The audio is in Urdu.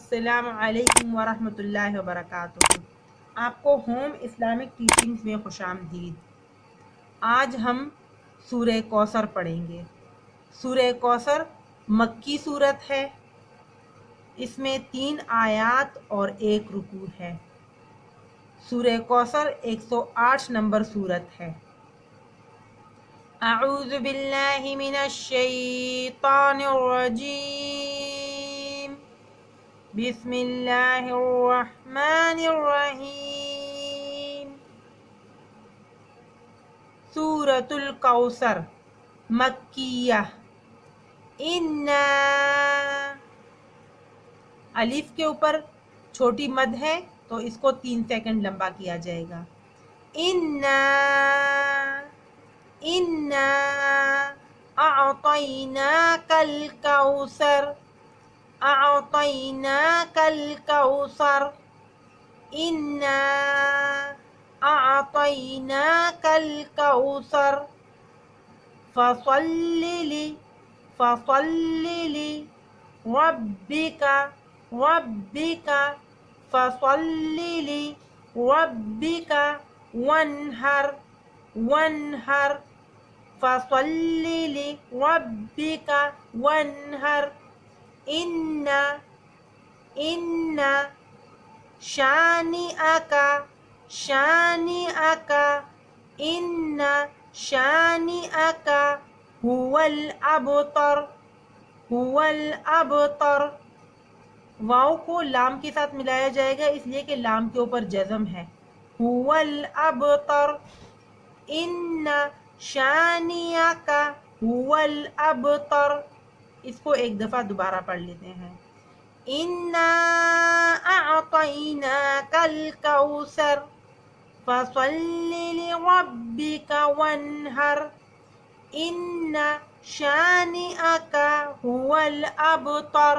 السلام علیکم ورحمۃ اللہ وبرکاتہ۔ آپ کو ہوم اسلامک ٹیچنگز میں خوش آمدید۔ آج ہم سورہ کوثر پڑھیں گے۔ سورہ کوثر مکی سورت ہے۔ اس میں 3 آیات اور 1 رکوع ہے۔ سورہ کوثر 108 نمبر سورت ہے۔ اعوذ باللہ من الشیطان الرجیم، بسم اللہ الرحمن الرحیم۔ سورۃ الکوثر مکیہ۔ انا، الف کے اوپر چھوٹی مد ہے تو اس کو 3 سیکنڈ لمبا کیا جائے گا۔ انا اعطیناک الکوثر، اعطیناک الکوثر، انا اعطیناک الکوثر، فصل لربک، فصل لربک وانحر، فصل لربک وانحر، ان شانئک، ان شانئک هو الابتر، واو کو لام کے ساتھ ملایا جائے گا اس لیے کہ لام کے اوپر جزم ہے۔ هو الابتر، ان شانئک هو الابتر۔ اس کو ایک دفعہ دوبارہ پڑھ لیتے ہیں۔ انا اعطیناک الکوثر، فصل لربک وانحر، ان شانئک هو الابتر۔